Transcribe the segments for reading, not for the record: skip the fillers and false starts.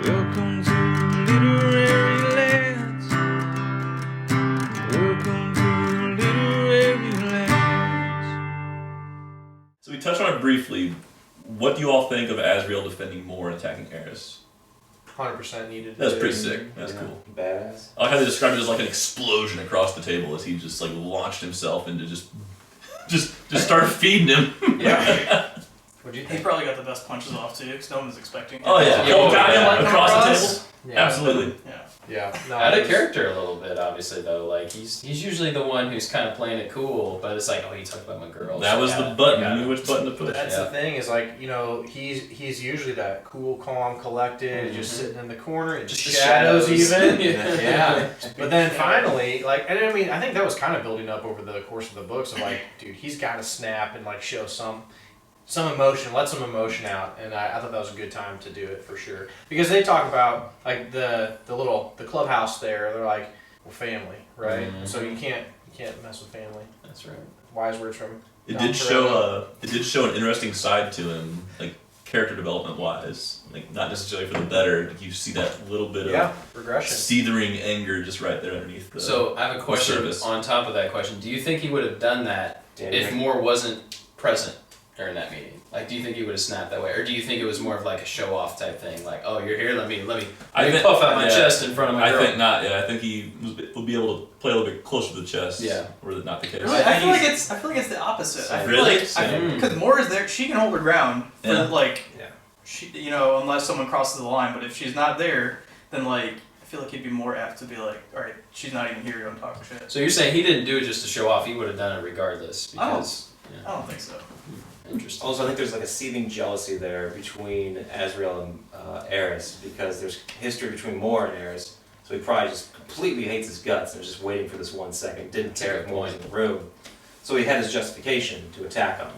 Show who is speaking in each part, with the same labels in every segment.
Speaker 1: Welcome to Literary Lands. Welcome to Literary Lands.
Speaker 2: So we touched on it briefly. What do you all think of Azrael defending more and attacking Eris?
Speaker 3: 100% needed.
Speaker 2: That's pretty sick. That's cool.
Speaker 4: Badass.
Speaker 2: I like how they described it as like an explosion across the table as he just like launched himself into just started feeding him.
Speaker 3: Yeah. What'd you
Speaker 5: He
Speaker 3: think?
Speaker 5: probably got the best punches off too, because no one was expecting it.
Speaker 2: Oh yeah, got him like across the table.
Speaker 3: Yeah.
Speaker 2: Absolutely.
Speaker 5: Yeah.
Speaker 3: Yeah. No,
Speaker 6: Out
Speaker 3: it
Speaker 6: of
Speaker 3: was-
Speaker 6: character a little bit, obviously though. Like he's usually the one who's kind of playing it cool, but it's like, oh, he talked about my girl.
Speaker 2: That
Speaker 6: so
Speaker 2: was
Speaker 6: yeah,
Speaker 2: the button.
Speaker 6: yeah.
Speaker 2: You knew which button to push.
Speaker 3: That's the thing is like, you know, he's usually that cool, calm, collected, just sitting in the corner, in
Speaker 6: Just
Speaker 3: the
Speaker 6: the
Speaker 3: shadows
Speaker 6: shadows.
Speaker 3: even.
Speaker 6: Yeah.
Speaker 3: Yeah. But then finally, like, and I mean, I think that was kind of building up over the course of the books of like, dude, he's got to snap and like show some emotion, let some emotion out, and I thought that was a good time to do it for sure. Because they talk about like the clubhouse there, they're like, we're family, right?
Speaker 6: Mhm.
Speaker 3: So you can't mess with family.
Speaker 6: That's right.
Speaker 3: Wise words from
Speaker 2: It
Speaker 3: Don
Speaker 2: did show an interesting side to him, like character development wise. Like not necessarily for the better. Like you see that little bit of
Speaker 3: regression.
Speaker 2: seething anger just right there underneath the
Speaker 6: So I have a question
Speaker 2: surface.
Speaker 6: on top of that question. Do you think he would have done that if Moore wasn't present during that meeting? Like, do you think he would have snapped that way, or do you think it was more of like a show off type thing? Like, oh, you're here, let me puff out my chest in front of my girl.
Speaker 2: I think not. Yeah, I think he will be able to play a little bit closer to the chest.
Speaker 6: Yeah.
Speaker 2: Or not the case.
Speaker 5: Really, I feel like it's the opposite. I feel
Speaker 2: Really?
Speaker 5: because Moore is there, she can hold her ground. For,
Speaker 2: Yeah.
Speaker 5: like,
Speaker 3: Yeah.
Speaker 5: she, unless someone crosses the line. But if she's not there, then like I feel like he'd be more apt to be like, all right, she's not even here. Don't talk shit.
Speaker 6: So you're saying he didn't do it just to show off? He would have done it regardless because.
Speaker 5: I don't think so.
Speaker 6: Interesting.
Speaker 4: Also, I think there's like a seething jealousy there between Azrael and Eris because there's history between Moore and Eris. So he probably just completely hates his guts and was just waiting for this 1 second. Didn't care if Moore was in the room. So he had his justification to attack him.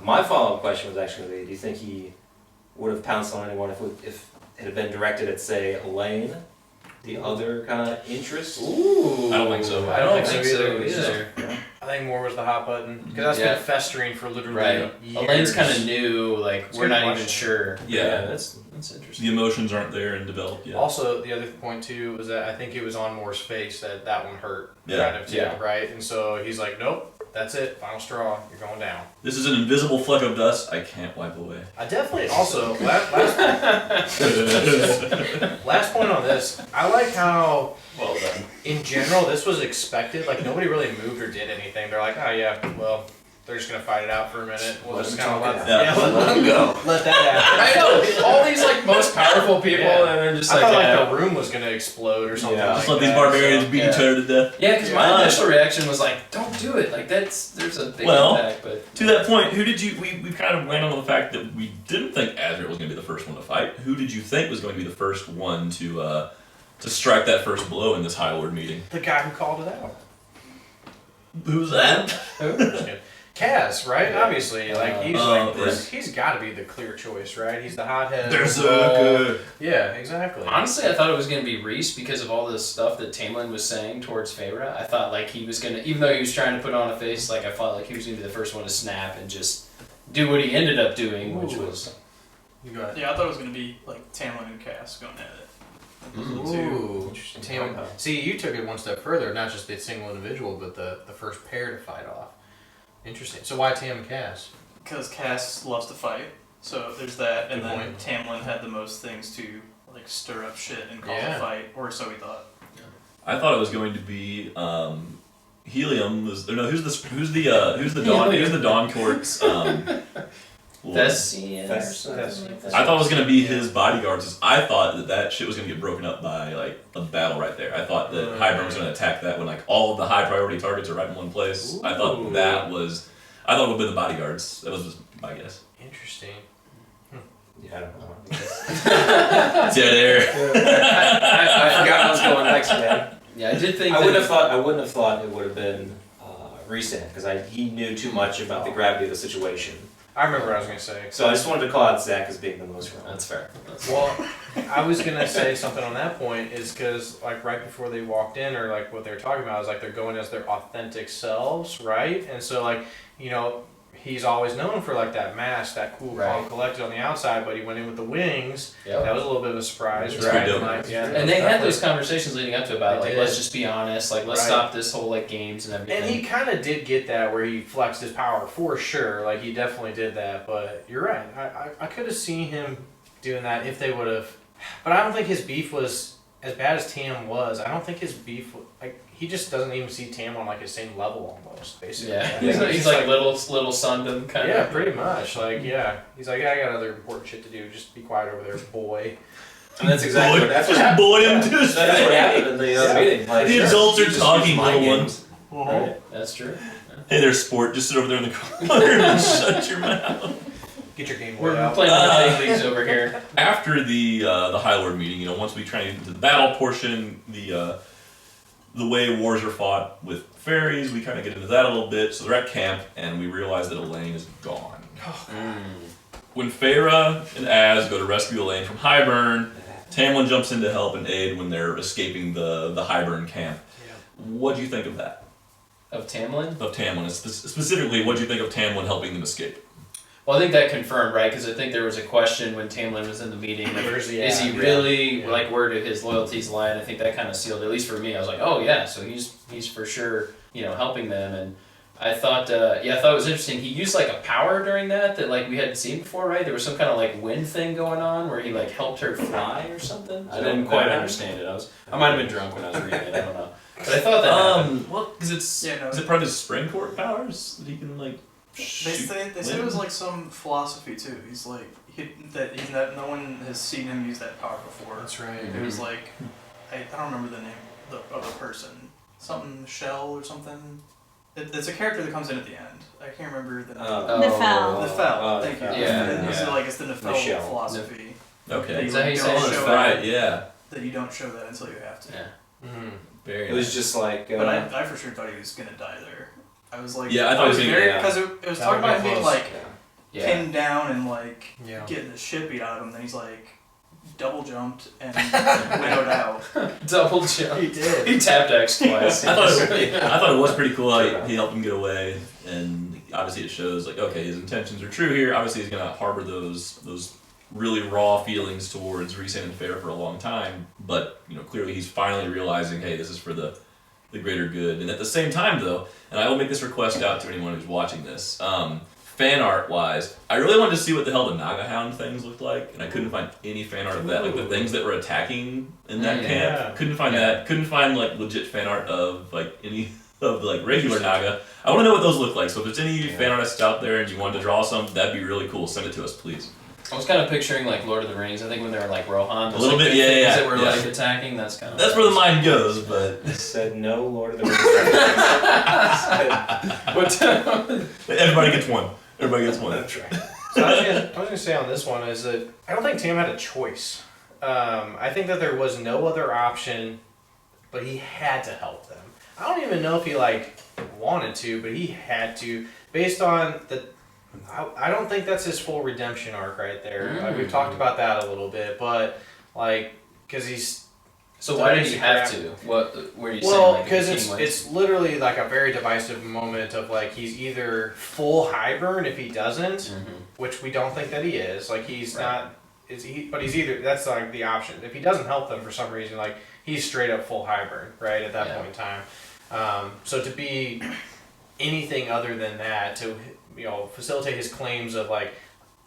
Speaker 4: My follow-up question was actually, do you think he would have pounced on anyone if it had been directed at, say, Elaine? The other kind of interest?
Speaker 6: Ooh.
Speaker 2: I don't think so.
Speaker 6: I don't
Speaker 3: think
Speaker 6: think
Speaker 3: so
Speaker 6: so
Speaker 3: either.
Speaker 6: either.
Speaker 3: I think Moore was the hot button because that's
Speaker 6: Yeah.
Speaker 3: been festering for literally
Speaker 6: Right.
Speaker 3: years.
Speaker 6: Elaine's kind of new. Like
Speaker 3: It's a
Speaker 6: we're
Speaker 3: good
Speaker 6: not even
Speaker 3: question.
Speaker 6: sure.
Speaker 2: Yeah.
Speaker 6: That's interesting.
Speaker 2: The emotions aren't there and developed yet.
Speaker 3: Also, the other point too was that I think it was on Moore's face that one hurt,
Speaker 2: Yeah.
Speaker 3: kind of too,
Speaker 6: Yeah.
Speaker 3: right? And so he's like, "Nope, that's it, final straw. You're going down."
Speaker 2: This is an invisible fleck of dust I can't wipe away.
Speaker 3: I definitely also last point on this. I like how
Speaker 6: Well done.
Speaker 3: in general this was expected. Like nobody really moved or did anything. They're like, "Oh yeah, well." They're just gonna fight it out for a minute. We'll just kind of let them
Speaker 4: go.
Speaker 3: let that happen.
Speaker 6: I know all these like most powerful people,
Speaker 3: Yeah.
Speaker 6: and they're just
Speaker 3: I
Speaker 6: like,
Speaker 3: thought
Speaker 6: yeah.
Speaker 3: like the room was gonna explode or something.
Speaker 4: Yeah.
Speaker 3: like
Speaker 2: Just let these
Speaker 3: that,
Speaker 2: barbarians
Speaker 3: so-
Speaker 2: beat
Speaker 6: yeah.
Speaker 2: each other to death.
Speaker 6: Yeah, because my initial reaction was like, don't do it. Like there's a big impact, but
Speaker 2: To that point, who did you? We kind of landed on the fact that we didn't think Azrael was going to be the first one to fight. Who did you think was going to be the first one to strike that first blow in this High Lord meeting?
Speaker 3: The guy who called it out.
Speaker 2: Who's that?
Speaker 3: Kaz, right? Obviously, like he's
Speaker 2: yes.
Speaker 3: he's got to be the clear choice, right? He's the hothead.
Speaker 2: Berserker.
Speaker 3: Yeah, exactly.
Speaker 6: honestly, I thought it was gonna be Reese because of all this stuff that Tamlin was saying towards Feyre. I thought like he was gonna, even though he was trying to put on a face, like I felt like he was gonna be the first one to snap and just do what he ended up doing, which was.
Speaker 3: You got it.
Speaker 5: Yeah, I thought it was gonna be like Tamlin and Cass going at it.
Speaker 3: Ooh, Tam,
Speaker 4: combo.
Speaker 3: see, you took it one step further. Not just the single individual, but the first pair to fight off. Interesting. So why Tam and Kaz?
Speaker 5: Because Cass loves to fight, so there's that, and
Speaker 3: Good
Speaker 5: then
Speaker 3: point.
Speaker 5: Tamlin had the most things to like stir up shit and cause
Speaker 3: Yeah.
Speaker 5: a fight, or so we thought.
Speaker 2: I thought it was going to be Helium. Who's the Dawn Court's Lord?
Speaker 6: Thessian or something
Speaker 4: Thessian.
Speaker 6: like that.
Speaker 2: I thought it was going to be his bodyguards. I thought that shit was going to get broken up by like a battle right there. I thought that Hybern was going to attack that when like all of the high priority targets are right in one place. I thought it would have been the bodyguards. That was just my guess.
Speaker 3: Interesting.
Speaker 4: Yeah, I don't know.
Speaker 2: Dead air.
Speaker 4: I forgot what was going next, man.
Speaker 6: Yeah, I did think.
Speaker 4: I wouldn't have thought it would have been Rhysand because he knew too much about the gravity of the situation.
Speaker 3: I remember what I was gonna say.
Speaker 4: So I just wanted to call out Zach as being the most wrong.
Speaker 6: That's fair.
Speaker 3: Well, I was gonna say something on that point is because like right before they walked in or like what they were talking about is like they're going as their authentic selves, right? And so like he's always known for like that mask, that cool, calm,
Speaker 6: Right.
Speaker 3: collected on the outside, but he went in with the wings.
Speaker 6: Yep.
Speaker 3: That was a little bit of a surprise,
Speaker 2: It's
Speaker 3: right?
Speaker 2: pretty dope.
Speaker 3: Like, yeah,
Speaker 6: And they had those conversations leading up to about
Speaker 3: They
Speaker 6: like
Speaker 3: did.
Speaker 6: let's just be honest, like let's
Speaker 3: Right.
Speaker 6: stop this whole like games and everything.
Speaker 3: And he kind of did get that where he flexed his power for sure. Like he definitely did that. But you're right. I could have seen him doing that if they would have. But I don't think his beef was as bad as Tam was. I don't think his beef like he just doesn't even see Tam on like his same level almost basically.
Speaker 6: yeah,
Speaker 3: Like,
Speaker 6: he's like little sundom kind
Speaker 3: yeah,
Speaker 6: of.
Speaker 3: pretty much. Like yeah, he's like I got other important shit to do. Just be quiet over there, boy.
Speaker 4: And that's exactly what, that's what
Speaker 2: Just
Speaker 4: happened.
Speaker 2: boy him
Speaker 4: That's
Speaker 2: to his
Speaker 4: what
Speaker 2: face.
Speaker 4: happened in the meeting. Like,
Speaker 2: The adults are
Speaker 4: you just
Speaker 2: talking,
Speaker 4: use mind
Speaker 2: little
Speaker 4: games. Right?
Speaker 6: That's true.
Speaker 2: Hey there, sport. Just sit over there in the corner and shut your mouth.
Speaker 3: Get your Game Boy
Speaker 6: We're
Speaker 3: out.
Speaker 6: playing in the big leagues over here.
Speaker 2: After the High Lord meeting, once we try to get into the battle portion, the way wars are fought with fairies, we kind of get into that a little bit. So they're at camp, and we realize that Elaine is gone. When Feyre and Az go to rescue Elaine from Highburn, Tamlin jumps in to help and aid when they're escaping the Highburn camp.
Speaker 3: Yeah.
Speaker 2: What do you think of that?
Speaker 6: Of Tamlin?
Speaker 2: Of Tamlin, specifically, what do you think of Tamlin helping them escape?
Speaker 6: Well, I think that confirmed, right? Because I think there was a question when Tamlin was in the meeting. Like,
Speaker 3: Where's he
Speaker 6: is
Speaker 3: at?
Speaker 6: he really
Speaker 3: Yeah.
Speaker 6: like where do his loyalties lie? And I think that kind of sealed, at least for me. I was like, oh yeah, so he's for sure helping them. And I thought I thought it was interesting. He used like a power during that like we hadn't seen before, right? There was some kind of like wind thing going on where he like helped her fly or something. I didn't quite understand it. I might have been drunk when I was reading it. I don't know. But I thought that happened.
Speaker 2: Well, because it's
Speaker 5: Yeah, no.
Speaker 2: is it part of his spring court powers that he can like
Speaker 5: They
Speaker 2: shoot
Speaker 5: said it
Speaker 2: wind?
Speaker 5: was like some philosophy too. He's like no one has seen him use that power before.
Speaker 3: That's right.
Speaker 5: It was like I don't remember the name of the person. Something Shell or something. It's a character that comes in at the end. I can't remember the name.
Speaker 7: Nefel.
Speaker 5: Nefel. Thank you.
Speaker 6: Yeah,
Speaker 5: It's
Speaker 2: yeah.
Speaker 5: like it's the Nefel
Speaker 4: Michelle.
Speaker 5: philosophy.
Speaker 2: Okay.
Speaker 6: Is that how you say
Speaker 5: don't
Speaker 6: it?
Speaker 5: show
Speaker 2: Right. Yeah.
Speaker 5: that you don't show that until you have to.
Speaker 6: Yeah.
Speaker 3: Mm-hmm.
Speaker 2: Very.
Speaker 4: It was just like.
Speaker 5: But I for sure thought he was gonna die there. I was like,
Speaker 2: Yeah, I thought he was gonna-
Speaker 5: very
Speaker 4: yeah.
Speaker 5: because it was
Speaker 3: That
Speaker 5: talking
Speaker 3: would be
Speaker 5: about him being
Speaker 3: close.
Speaker 5: like
Speaker 6: Yeah.
Speaker 5: pinned down and like
Speaker 3: Yeah.
Speaker 5: getting the shit beat out of him. Then he's like double jumped and widowed out.
Speaker 6: Double jump.
Speaker 3: He did.
Speaker 6: He tapped X twice.
Speaker 2: I thought it was pretty cool how he helped him get away, and obviously it shows like okay, his intentions are true here. Obviously he's gonna harbor those really raw feelings towards Rhysand and Feyre for a long time, but clearly he's finally realizing, hey, this is for the greater good. And at the same time though, and I will make this request out to anyone who's watching this, fan art wise, I really wanted to see what the hell the Naga Hound things looked like, and I couldn't find any fan art of that. Like the things that were attacking in that
Speaker 3: Yeah.
Speaker 2: camp, couldn't find that. Couldn't find like legit fan art of like any of the like regular Naga. I want to know what those look like. So if there's any fan artists out there and you wanted to draw some, that'd be really cool. Send it to us, please.
Speaker 6: I was kind of picturing like Lord of the Rings. I think when they were like Rohan, those,
Speaker 2: A little
Speaker 6: like,
Speaker 2: bit,
Speaker 6: big
Speaker 2: yeah,
Speaker 6: things
Speaker 2: yeah,
Speaker 6: that were
Speaker 2: yeah.
Speaker 6: like attacking. That's kind of
Speaker 2: That's where the mind goes, but
Speaker 4: I said no Lord of the Rings.
Speaker 6: But
Speaker 2: everybody gets one. Everybody gets one.
Speaker 4: That's right.
Speaker 3: So I was gonna say on this one is that I don't think Tam had a choice. I think that there was no other option, but he had to help them. I don't even know if he like wanted to, but he had to, based on the. I don't think that's his full redemption arc right there. Like, we've talked about that a little bit, but like because he's.
Speaker 6: so why did he have to? What were you saying?
Speaker 3: Well,
Speaker 6: Like,
Speaker 3: because
Speaker 6: the king was-
Speaker 3: it's literally like a very divisive moment of like he's either full Highburn if he doesn't,
Speaker 6: Mhm.
Speaker 3: which we don't think that he is. Like he's
Speaker 6: Right.
Speaker 3: not. Is he? But he's either. That's like the option. If he doesn't help them for some reason, like he's straight up full Highburn, right at that
Speaker 6: Yeah.
Speaker 3: point in time. So to be anything other than that, to facilitate his claims of like,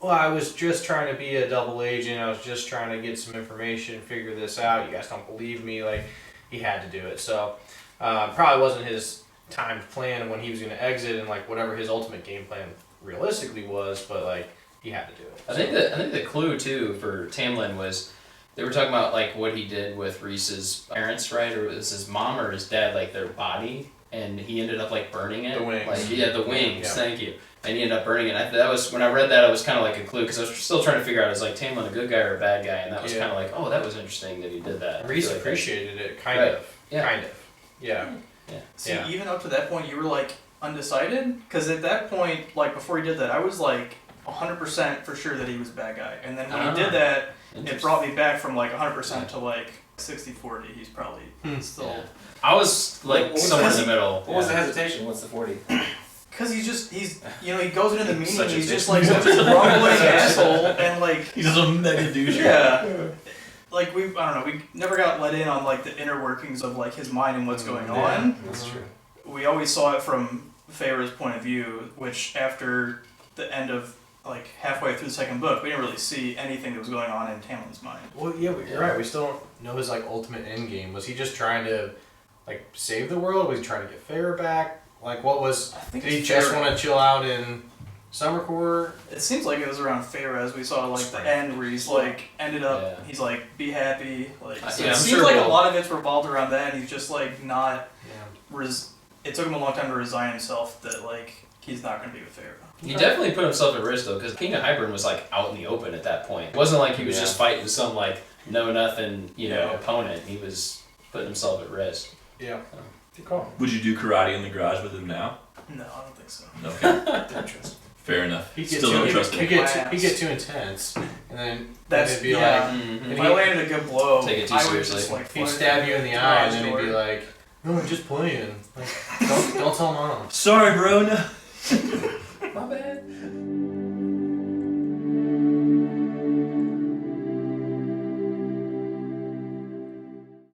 Speaker 3: well, I was just trying to be a double agent. I was just trying to get some information, figure this out. You guys don't believe me. Like, he had to do it. So, probably wasn't his timed plan when he was going to exit and like whatever his ultimate game plan realistically was. But like, he had to do it.
Speaker 6: I think the clue too for Tamlin was they were talking about like what he did with Rhys's parents, right? Or it was his mom or his dad, like their body, and he ended up like burning it.
Speaker 3: The wings.
Speaker 6: Like the wings.
Speaker 3: Yeah.
Speaker 6: Thank you. And he ended up burning it. That was when I read that. It was kind of like a clue because I was still trying to figure out is like Tamlin a good guy or a bad guy, and that was
Speaker 3: Yeah.
Speaker 6: kind of like, oh, that was interesting that he did that.
Speaker 3: Reese
Speaker 6: I feel like
Speaker 3: appreciated it, kind
Speaker 6: Right.
Speaker 3: of.
Speaker 6: Yeah.
Speaker 3: Kind of. Yeah.
Speaker 5: See,
Speaker 3: Yeah.
Speaker 5: even up to that point, you were like undecided because at that point, like before he did that, I was like 100% for sure that he was a bad guy, and then when
Speaker 6: Ah.
Speaker 5: he did that, it
Speaker 6: Interesting.
Speaker 5: brought me back from like 100% to like 60-40. He's probably still.
Speaker 6: Yeah. I was like
Speaker 4: What was
Speaker 6: somewhere in
Speaker 4: his-
Speaker 6: the middle.
Speaker 4: What was the hesitation? What's the 40?
Speaker 5: Cause he's you know he goes into the meeting
Speaker 2: Such
Speaker 5: and
Speaker 2: a
Speaker 5: he's
Speaker 2: dick.
Speaker 5: just like such a grumbling asshole and like
Speaker 2: He's just a mega douche.
Speaker 5: yeah. Like I don't know, we never got let in on like the inner workings of like his mind and what's going on.
Speaker 4: That's true.
Speaker 5: We always saw it from Feyre's point of view, which after the end of like halfway through the second book, we didn't really see anything that was going on in Tamlin's mind.
Speaker 3: Well, yeah, you're right. We still don't know his like ultimate end game. Was he just trying to like save the world? Was he trying to get Feyre back? Like, what was? Did he just want to chill out in Summer Court?
Speaker 5: It seems like it was around Feyre as we saw like
Speaker 3: Spring.
Speaker 5: the end where he's like ended up.
Speaker 6: Yeah.
Speaker 5: He's like be happy. Like so
Speaker 6: Yeah,
Speaker 5: it
Speaker 6: I'm
Speaker 5: seems
Speaker 6: sure
Speaker 5: like a
Speaker 6: we'll-
Speaker 5: lot of it's revolved around that, and he's just like not.
Speaker 3: Yeah.
Speaker 5: It took him a long time to resign himself that like he's not going to be with Feyre.
Speaker 6: He definitely put himself at risk though, because King of Hybern was like out in the open at that point. It wasn't like he was just fighting some like know nothing, opponent. He was putting himself at risk.
Speaker 3: Yeah. Good call.
Speaker 2: Would you do karate in the garage with him now?
Speaker 5: No, I don't think so.
Speaker 2: Okay. Fair enough.
Speaker 3: He'd
Speaker 2: Still don't trust
Speaker 3: He'd
Speaker 2: him.
Speaker 3: get too intense, and then
Speaker 5: That's
Speaker 3: it'd be
Speaker 5: yeah.
Speaker 3: like,
Speaker 5: If I landed a good blow,
Speaker 6: Take it too
Speaker 5: I would
Speaker 6: seriously.
Speaker 5: just like
Speaker 3: he'd
Speaker 5: fly
Speaker 3: stab you in the
Speaker 5: through
Speaker 3: eye, and
Speaker 5: garage
Speaker 3: then he'd be
Speaker 5: door.
Speaker 3: like, "No, I'm just playing. Like, don't tell mom."
Speaker 2: Sorry, bro. No.